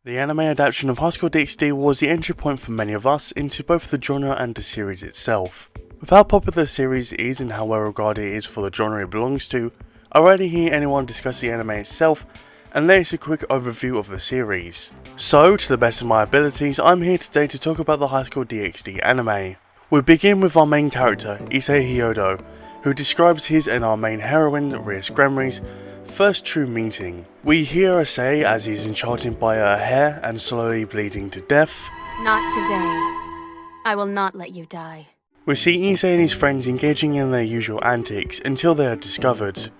The anime adaptation of Highschool DxD was the entry point for many of us into both the genre and the series itself. With how popular the series is and how well regarded it is for the genre it belongs to, I rarely hear anyone discuss the anime itself, and there's a quick overview of the series. So, to the best of my abilities, I'm here today to talk about the Highschool DxD anime. We begin with our main character, Issei Hyoudou, who describes his and our main heroine, Rias Gremory's, first true meeting. We hear Issei as he's enchanted by her hair and slowly bleeding to death. Not today. I will not let you die. We see Issei and his friends engaging in their usual antics until they are discovered.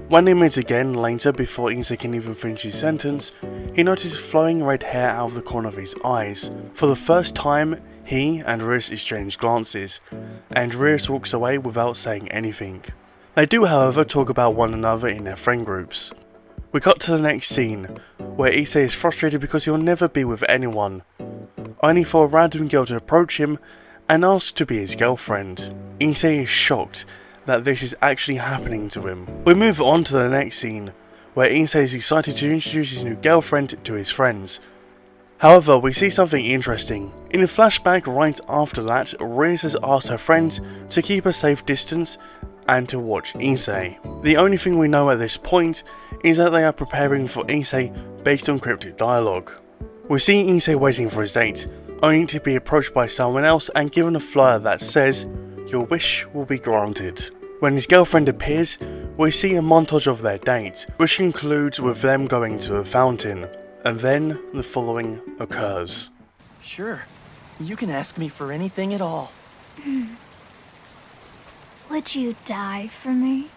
When they meet again later, before Issei can even finish his sentence, he notices flowing red hair out of the corner of his eyes. For the first time, he and Rias exchange glances, and Rias walks away without saying anything. They do, however, talk about one another in their friend groups. We cut to the next scene, where Issei is frustrated because he'll never be with anyone, only for a random girl to approach him and ask to be his girlfriend. Issei is shocked that this is actually happening to him. We move on to the next scene, where Issei is excited to introduce his new girlfriend to his friends. However, we see something interesting. In a flashback right after that, Rias has asked her friends to keep a safe distance and to watch Issei. The only thing we know at this point is that they are preparing for Issei based on cryptic dialogue. We see Issei waiting for his date, only to be approached by someone else and given a flyer that says, "Your wish will be granted." When his girlfriend appears, we see a montage of their date, which concludes with them going to a fountain, and then the following occurs. Sure, you can ask me for anything at all. Would you die for me?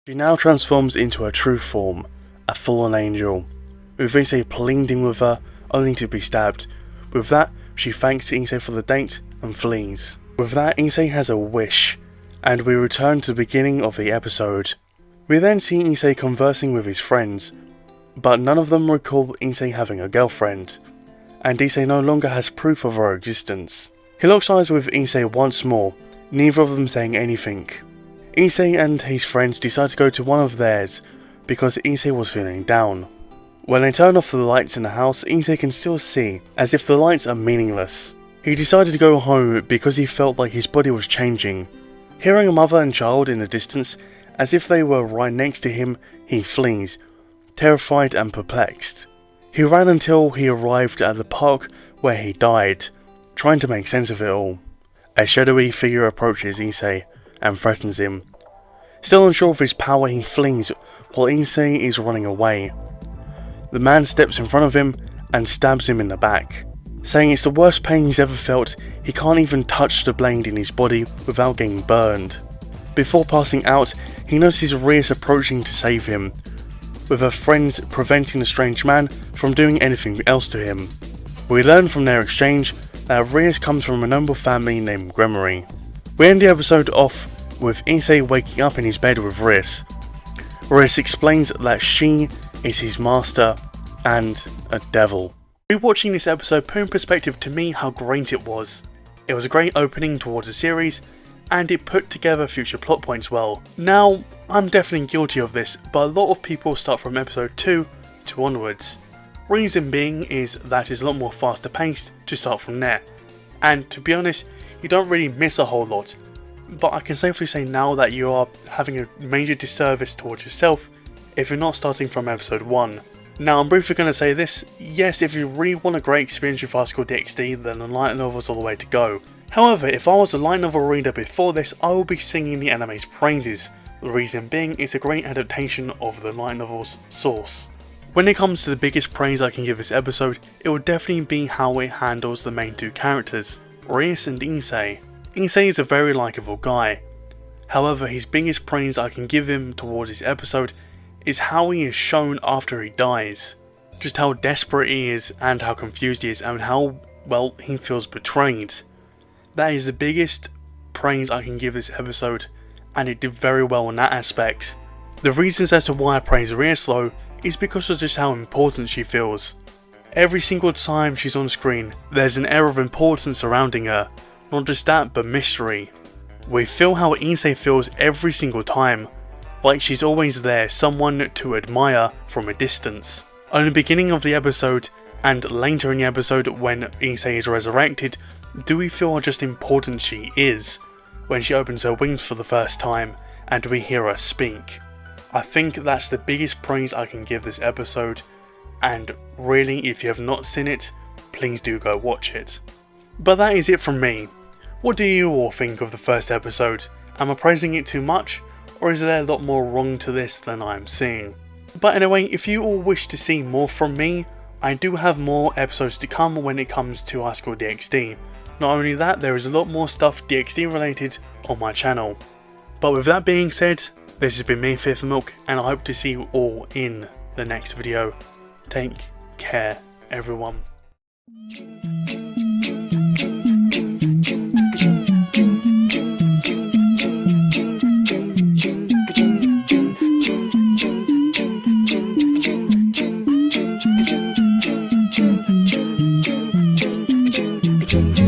She now transforms into her true form, a fallen angel, with Issei pleading with her, only to be stabbed. With that, she thanks Issei for the date and flees. With that, Issei has a wish, and we return to the beginning of the episode. We then see Issei conversing with his friends, but none of them recall Issei having a girlfriend, and Issei no longer has proof of her existence. He locks eyes with Issei once more, neither of them saying anything. Issei and his friends decide to go to one of theirs, because Issei was feeling down. When they turn off the lights in the house, Issei can still see, as if the lights are meaningless. He decided to go home because he felt like his body was changing. Hearing a mother and child in the distance, as if they were right next to him, he flees, terrified and perplexed. He ran until he arrived at the park where he died, trying to make sense of it all. A shadowy figure approaches Issei and threatens him. Still unsure of his power, he flees while Issei is running away. The man steps in front of him and stabs him in the back, saying it's the worst pain he's ever felt. He can't even touch the blade in his body without getting burned. Before passing out, he notices Rias approaching to save him, with her friends preventing the strange man from doing anything else to him. We learn from their exchange that Rias comes from a noble family named Gremory. We end the episode off with Issei waking up in his bed with Rias. Rias explains that she is his master and a devil. Rewatching this episode put in perspective to me how great it was. It was a great opening towards the series, and it put together future plot points well. Now, I'm definitely guilty of this, but a lot of people start from episode 2 to onwards. Reason being is that it's a lot more faster paced to start from there, and to be honest, you don't really miss a whole lot, but I can safely say now that you are having a major disservice towards yourself if you're not starting from episode 1. Now, I'm briefly going to say this: yes, if you really want a great experience with School DxD, then the light novels are the way to go. However, if I was a light novel reader before this, I will be singing the anime's praises. The reason being, it's a great adaptation of the light novel's source. When it comes to the biggest praise I can give this episode, it would definitely be how it handles the main two characters, Rias and Issei. Issei is a very likeable guy. However, his biggest praise I can give him towards this episode is how he is shown after he dies. Just how desperate he is, and how confused he is, and how, well, he feels betrayed. That is the biggest praise I can give this episode, and it did very well in that aspect. The reasons as to why I praise Rias though is because of just how important she feels. Every single time she's on screen, there's an air of importance surrounding her. Not just that, but mystery. We feel how Issei feels every single time, like she's always there, someone to admire from a distance. On the beginning of the episode, And later in the episode, when Issei is resurrected, do we feel just important she is when she opens her wings for the first time and we hear her speak? I think that's the biggest praise I can give this episode, and really, if you have not seen it, please do go watch it. But that is it from me. What do you all think of the first episode? Am I praising it too much, or is there a lot more wrong to this than I am seeing? But anyway, if you all wish to see more from me, I do have more episodes to come when it comes to Highschool DxD. Not only that, there is a lot more stuff DxD related on my channel. But with that being said, this has been me, Fifth Milk, and I hope to see you all in the next video. Take care, everyone. Thank you.